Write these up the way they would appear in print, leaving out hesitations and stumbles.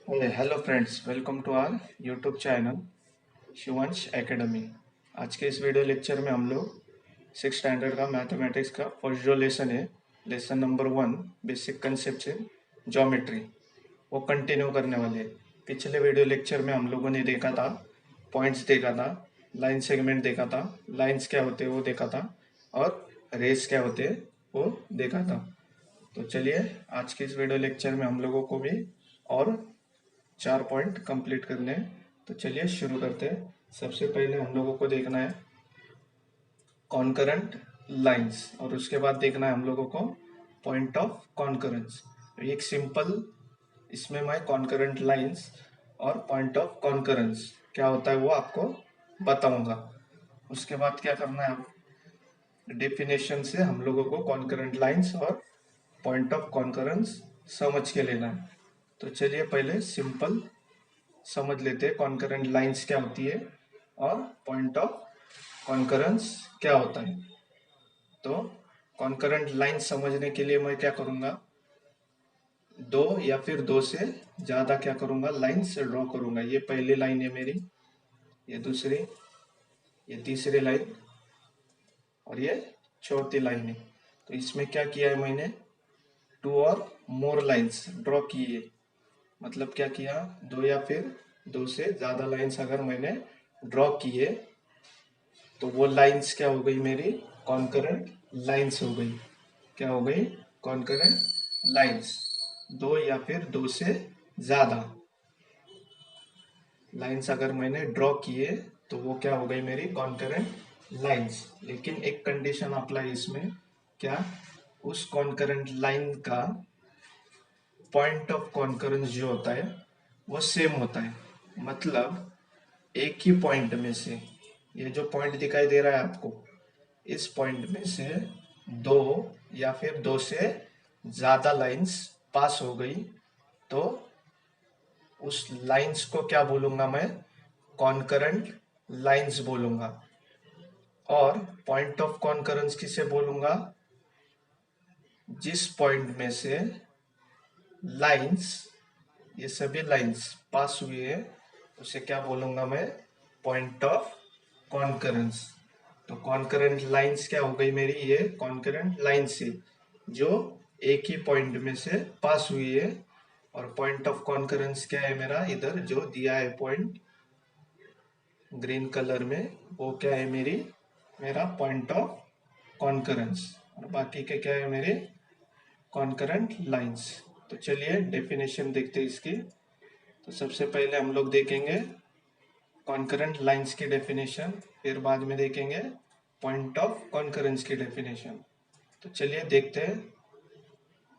Hello friends, welcome to our YouTube channel Shivansh academy. आज के इस वीडियो लेक्चर में हम लोग 6 स्टैंडर्ड का मैथमेटिक्स का फर्स्ट जो लेसन है, lesson number 1, basic concept in geometry, वो कंटिन्यू करने वाले हैं। पिछले वीडियो लेक्चर में हम लोगों ने देखा था, पॉइंट्स देखा था, लाइन सेगमेंट देखा था, लाइंस क्या होते हैं वो देखा था, और रेस क्या होते हैं वो देखा था। तो चलिए आज के इस वीडियो लेक्चर में हम लोगों को भी और 4 पॉइंट कंप्लीट करने हैं। तो चलिए शुरू करते हैं। सबसे पहले हम लोगों को देखना है कॉन्करेंट लाइंस, और उसके बाद देखना है हम लोगों को पॉइंट ऑफ कॉन्करेंस। एक सिंपल इसमें मैं कॉन्करेंट लाइंस और पॉइंट ऑफ कॉन्करेंस क्या होता है वो आपको बताऊंगा। उसके बाद क्या करना है, आप डेफिनेशन से हम लोगों को कॉन्करेंट लाइंस और पॉइंट ऑफ कॉन्करेंस समझ के लेना है। तो चलिए पहले सिंपल समझ लेते हैं कॉन्करेंट लाइंस क्या होती है और पॉइंट ऑफ कॉन्करेंस क्या होता है। तो कॉन्करेंट लाइन समझने के लिए मैं क्या करूंगा, दो या फिर दो से ज्यादा क्या करूंगा, लाइंस ड्रॉ करूंगा। ये पहली लाइन है मेरी, ये दूसरी, ये तीसरी लाइन, और ये चौथी लाइन है। तो इसमें क्या किया है मैंने, टू और मोर लाइंस ड्रॉ की है। मतलब क्या किया, दो या फिर दो से ज्यादा लाइंस अगर मैंने ड्रॉ किए तो वो लाइंस क्या हो गई मेरी, कॉन्करेंट लाइंस हो गई। क्या हो गई, कॉन्करेंट लाइंस। दो या फिर दो से ज्यादा लाइंस अगर मैंने ड्रॉ किए तो वो क्या हो गई मेरी कॉन्करेंट लाइंस। लेकिन एक कंडीशन अप्लाई इसमें, क्या, उस कॉन्करेंट लाइन का पॉइंट ऑफ कॉन्करेंस जो होता है वो सेम होता है। मतलब एक ही पॉइंट में से, ये जो पॉइंट दिखाई दे रहा है आपको, इस पॉइंट में से दो या फिर दो से ज्यादा लाइंस पास हो गई तो उस लाइंस को क्या बोलूंगा मैं, कॉन्करेंट लाइंस बोलूंगा। और पॉइंट ऑफ कॉन्करेंस किसे बोलूंगा, जिस पॉइंट में से लाइंस, ये सभी लाइंस पास हुई है, उसे क्या बोलूंगा मैं, पॉइंट ऑफ कॉन्करेंस। तो कॉन्करेंट लाइंस क्या हो गई मेरी, ये कॉन्करेंट लाइंस है जो एक ही पॉइंट में से पास हुई है। और पॉइंट ऑफ कॉन्करेंस क्या है मेरा, इधर जो दिया है पॉइंट ग्रीन कलर में, वो क्या है मेरी, मेरा पॉइंट ऑफ कॉन्करेंस। और बाकी के क्या है मेरे कॉन्करेंट लाइंस। तो चलिए डेफिनेशन देखते हैं इसकी। तो सबसे पहले हम लोग देखेंगे कॉन्करेंट लाइंस की डेफिनेशन, फिर बाद में देखेंगे पॉइंट ऑफ कॉन्करेंस की डेफिनेशन। तो चलिए देखते हैं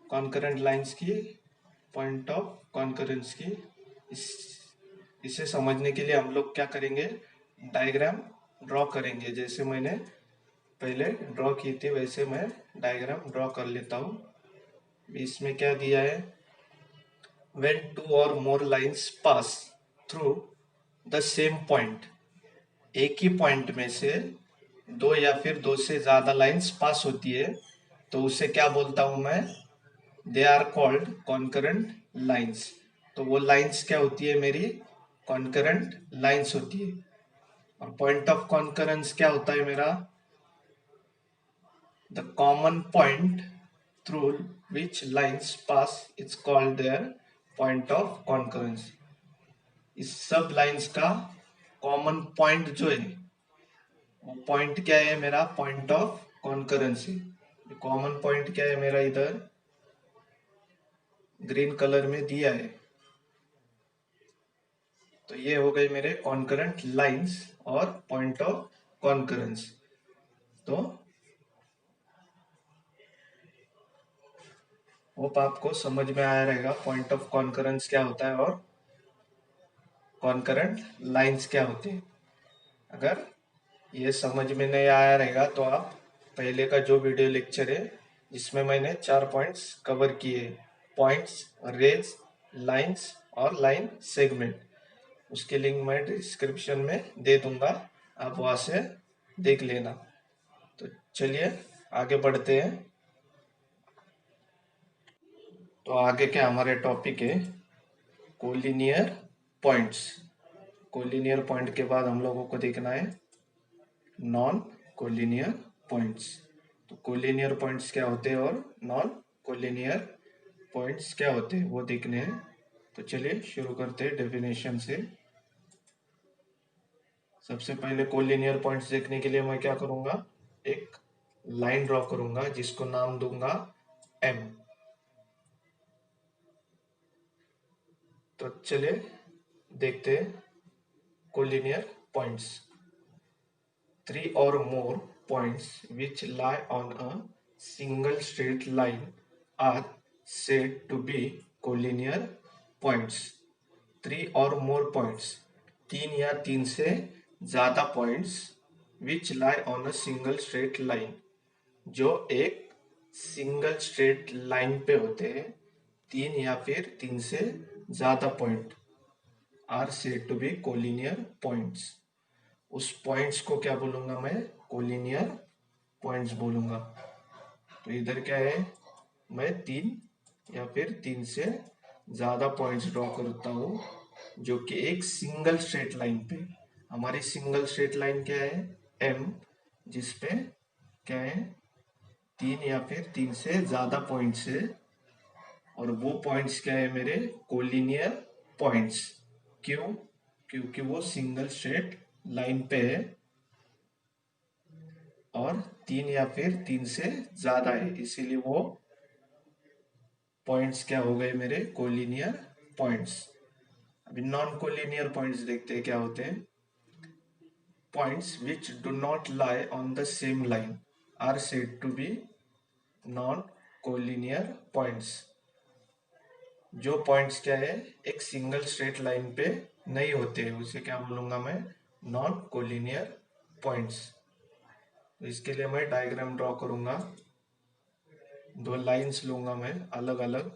कॉन्करेंट लाइंस की, पॉइंट ऑफ कॉन्करेंस की। इस इसे समझने के लिए हम लोग क्या करेंगे, डायग्राम ड्रॉ करेंगे। जैसे मैंने पहले ड्रॉ की थी वैसे मैं डायग्राम ड्रॉ कर लेता हूँ। इसमें क्या दिया है, when two or more lines pass through the same point, एक ही पॉइंट में से दो या फिर दो से ज्यादा लाइंस पास होती है तो उसे क्या बोलता हूं मैं, they are called concurrent lines. तो वो लाइंस क्या होती है मेरी, कॉन्करेंट लाइंस होती है। और पॉइंट ऑफ कॉन्करेंस क्या होता है मेरा, the common point through which lines pass it's called their point of concurrence. इस सब लाइंस का कॉमन पॉइंट जो है, वो पॉइंट क्या है मेरा, पॉइंट ऑफ कॉन्करेंस है। कॉमन पॉइंट क्या है मेरा, इधर ग्रीन कलर में दिया है। तो ये हो गए मेरे कॉन्करेंट लाइंस और पॉइंट ऑफ कॉन्करेंस। तो होप आपको समझ में आया रहेगा पॉइंट ऑफ कॉन्करेंस क्या होता है और कॉन्करेंट लाइंस क्या होती है। अगर ये समझ में नहीं आया रहेगा तो आप पहले का जो वीडियो लेक्चर है जिसमें मैंने 4 पॉइंट्स कवर किए, पॉइंट्स, रेज, लाइंस और लाइन सेगमेंट, उसके लिंक मैं डिस्क्रिप्शन में दे दूंगा, आप वहां से देख लेना। तो चलिए आगे बढ़ते हैं। तो आगे क्या हमारे टॉपिक है, कोलिनियर पॉइंट्स। कोलिनियर पॉइंट के बाद हम लोगों को देखना है नॉन कोलिनियर पॉइंट्स। तो कोलिनियर पॉइंट्स क्या होते हैं और नॉन कोलिनियर पॉइंट्स क्या होते हैं वो देखने हैं। तो चलिए शुरू करते हैं डेफिनेशन से। सबसे पहले कोलिनियर पॉइंट्स देखने के लिए मैं क्या करूंगा, एक लाइन ड्रॉ करूंगा जिसको नाम दूंगा एम। तो चलिए देखते हैं collinear points. Three or more points which lie on a single straight line are said to be collinear points. Three or more points, तीन या तीन से ज्यादा points which lie on a single straight line, जो एक single straight line पे होते हैं, तीन या फिर तीन से ज्यादा point are said to be collinear points. उस पॉइंट्स को क्या बोलूंगा मैं, कोलिनियर पॉइंट्स बोलूंगा। तो इधर क्या है, मैं तीन या फिर तीन से ज्यादा पॉइंट्स ड्रॉ करता हूँ जो कि एक सिंगल स्ट्रेट लाइन पे। हमारी सिंगल स्ट्रेट लाइन क्या है, एम, जिसपे क्या है, तीन या फिर तीन से ज्यादा पॉइंट्स है। और वो पॉइंट्स क्या है मेरे, कोलिनियर पॉइंट्स। क्यों, क्योंकि वो सिंगल स्ट्रेट लाइन पे है और तीन या फिर तीन से ज्यादा है, इसीलिए वो पॉइंट्स क्या हो गए मेरे, कोलिनियर पॉइंट्स। अभी नॉन कोलिनियर पॉइंट्स देखते हैं क्या होते हैं। Points which do not lie on the same line are said to be non collinear points. जो पॉइंट्स क्या है, एक सिंगल स्ट्रेट लाइन पे नहीं होते, उसे क्या बोलूंगा मैं, नॉन कोलिनियर पॉइंट्स। तो इसके लिए मैं डायग्राम ड्रॉ करूंगा। दो लाइंस लूंगा मैं अलग अलग।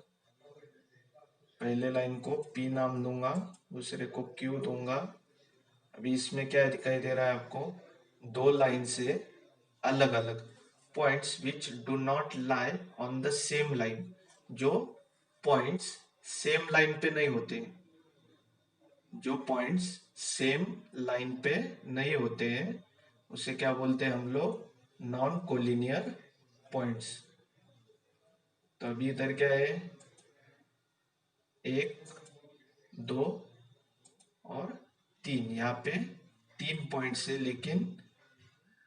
पहले लाइन को P नाम दूंगा, दूसरे को Q दूंगा। अभी इसमें क्या दिखाई दे रहा है आपको, दो लाइन से अलग अलग points which do not lie on the same line, जो पॉइंट्स सेम लाइन पे नहीं होते, जो पॉइंट्स सेम लाइन पे नहीं होते हैं उसे क्या बोलते हैं हम लोग, नॉन कोलिनियर पॉइंट्स। तो अभी इधर क्या है, एक, दो और तीन, यहाँ पे तीन पॉइंट्स है, लेकिन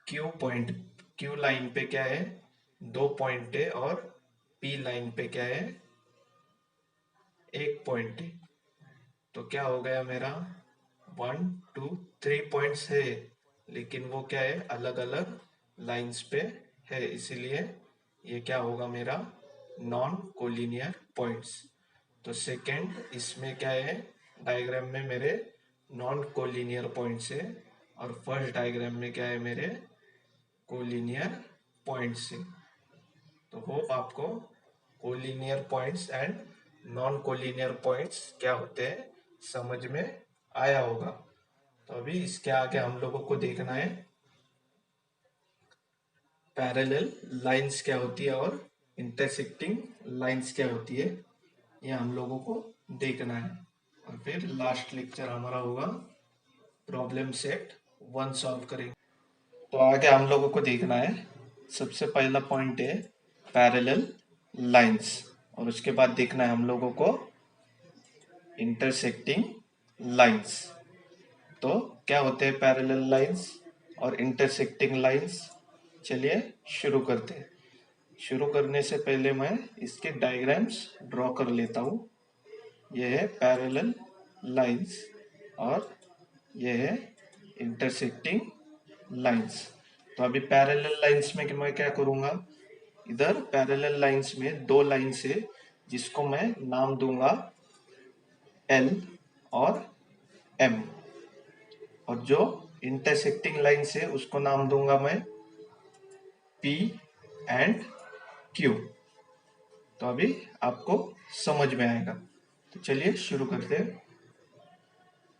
क्यू पॉइंट, क्यू लाइन पे क्या है, दो पॉइंट है और पी लाइन पे क्या है, एक पॉइंट है। तो क्या हो गया मेरा, 1 2 3 पॉइंट्स है, लेकिन वो क्या है, अलग अलग लाइंस पे है, इसीलिए ये क्या होगा मेरा, नॉन कोलिनियर पॉइंट्स। तो सेकेंड इसमें क्या है, डायग्राम में मेरे नॉन कोलिनियर पॉइंट्स है, और फर्स्ट डायग्राम में क्या है मेरे, कोलिनियर पॉइंट्स है। तो होप आपको collinear points and non collinear points क्या होते हैं समझ में आया होगा। तो अभी इसके आगे हम लोगों को देखना है पैरेलल लाइंस क्या होती है और इंटरसेक्टिंग लाइंस क्या होती है, ये हम लोगों को देखना है। और फिर लास्ट लेक्चर हमारा होगा प्रॉब्लम सेट 1 सॉल्व करेंगे। तो आगे हम लोगों को देखना है, सबसे पहला पॉइंट है पैरेलल लाइंस, और उसके बाद देखना है हम लोगों को इंटरसेक्टिंग लाइंस। तो क्या होते हैं पैरेलल लाइंस और इंटरसेक्टिंग लाइंस, चलिए शुरू करते हैं। शुरू करने से पहले मैं इसके डायग्राम्स ड्रॉ कर लेता हूँ। यह है पैरेलल लाइंस और यह है इंटरसेक्टिंग लाइंस। तो अभी पैरेलल लाइंस में मैं क्या करूंगा, इधर पैरेलल लाइंस में दो लाइंस है जिसको मैं नाम दूंगा L और M, और जो इंटरसेक्टिंग लाइंस है उसको नाम दूंगा मैं P एंड Q। तो अभी आपको समझ में आएगा। तो चलिए शुरू करते हैं।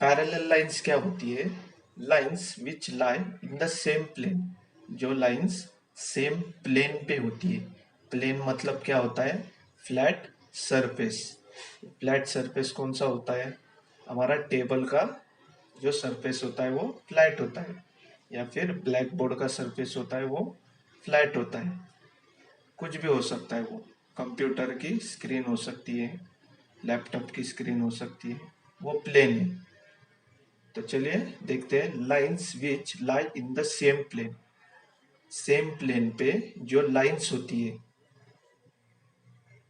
पैरेलल लाइंस क्या होती है, lines which lie in the same plane, जो लाइंस सेम प्लेन पे होती है। प्लेन मतलब क्या होता है, फ्लैट सरफेस। फ्लैट सरफेस कौन सा होता है? हमारा टेबल का जो सरफेस होता है वो फ्लैट होता है, या फिर ब्लैक बोर्ड का सरफेस होता है वो फ्लैट होता है। कुछ भी हो सकता है, वो कंप्यूटर की स्क्रीन हो सकती है, लैपटॉप की स्क्रीन हो सकती है, वो प्लेन है। तो चलिए देखते हैं, lines which lie in the same plane. Same plane पे जो लाइंस होती है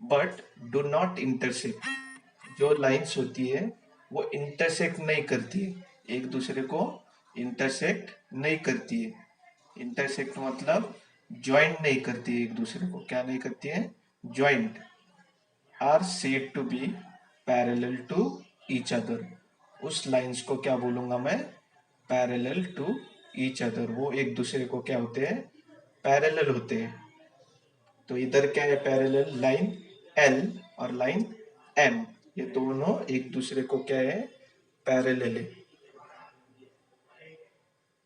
बट डू नॉट इंटरसेक्ट, जो लाइंस होती है वो इंटरसेक्ट नहीं करती है, एक दूसरे को इंटरसेक्ट नहीं करती है। इंटरसेक्ट मतलब ज्वाइंट नहीं करती है एक दूसरे को। क्या नहीं करती है? Joint. Are said to be parallel to each other. उस लाइंस को क्या बोलूंगा मैं? Parallel to each other. वो एक दूसरे को क्या होते हैं? पैरेलल होते हैं। तो इधर क्या है? पैरेलल लाइन एल और लाइन एम, ये दोनों एक दूसरे को क्या है? पैरेलल है।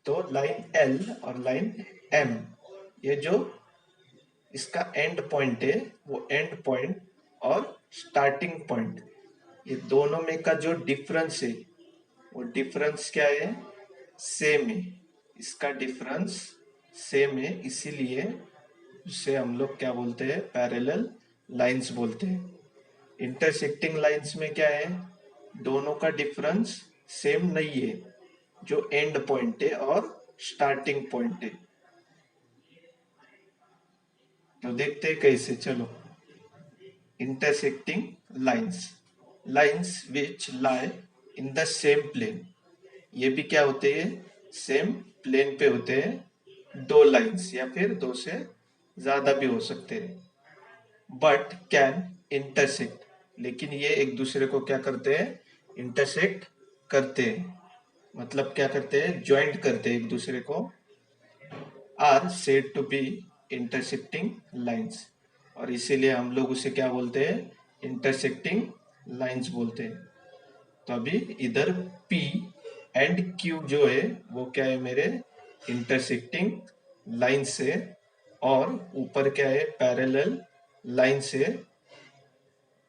तो लाइन एल और लाइन एम, ये जो इसका एंड पॉइंट है, वो एंड पॉइंट और स्टार्टिंग पॉइंट, ये दोनों में का जो डिफरेंस है, वो डिफरेंस क्या है? सेम है। इसका डिफरेंस सेम है, इसीलिए उसे हम लोग क्या बोलते हैं? पैरेलल लाइंस बोलते हैं। इंटरसेक्टिंग लाइंस में क्या है? दोनों का डिफरेंस सेम नहीं है, जो एंड पॉइंट है और स्टार्टिंग पॉइंट है। तो देखते हैं कैसे, चलो। Intersecting lines, lines which lie in the same plane. ये भी क्या होते हैं? सेम प्लेन पे होते हैं। दो लाइंस या फिर दो से ज्यादा भी हो सकते हैं। बट कैन इंटरसेक्ट, लेकिन ये एक दूसरे को क्या करते हैं? इंटरसेक्ट करते हैं। मतलब क्या करते हैं? ज्वाइंट करते हैं एक दूसरे को। Are said to be intersecting lines, और इसीलिए हम लोग उसे क्या बोलते हैं? इंटरसेक्टिंग लाइंस बोलते हैं। तो अभी इधर P एंड Q जो है वो क्या है मेरे? इंटरसेक्टिंग लाइन से। और ऊपर क्या है? पैरेलल लाइन से,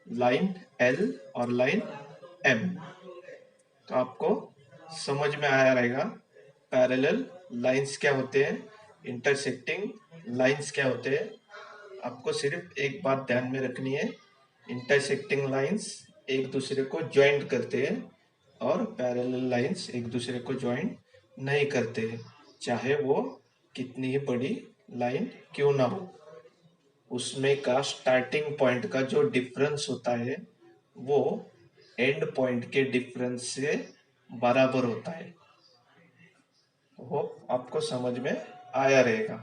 लाइन L और लाइन M। तो आपको समझ में आया रहेगा पैरेलल लाइंस क्या होते हैं, इंटरसेक्टिंग लाइंस क्या होते हैं। आपको सिर्फ एक बात ध्यान में रखनी है, इंटरसेक्टिंग लाइंस एक दूसरे को ज्वाइंट करते हैं और पैरेलल लाइंस एक दूसरे को ज्वाइंट नहीं करते हैं, चाहे वो कितनी ही बड़ी लाइन क्यों ना हो। उसमें का स्टार्टिंग पॉइंट का जो डिफरेंस होता है वो एंड पॉइंट के डिफरेंस से बराबर होता है। होप आपको समझ में आया रहेगा।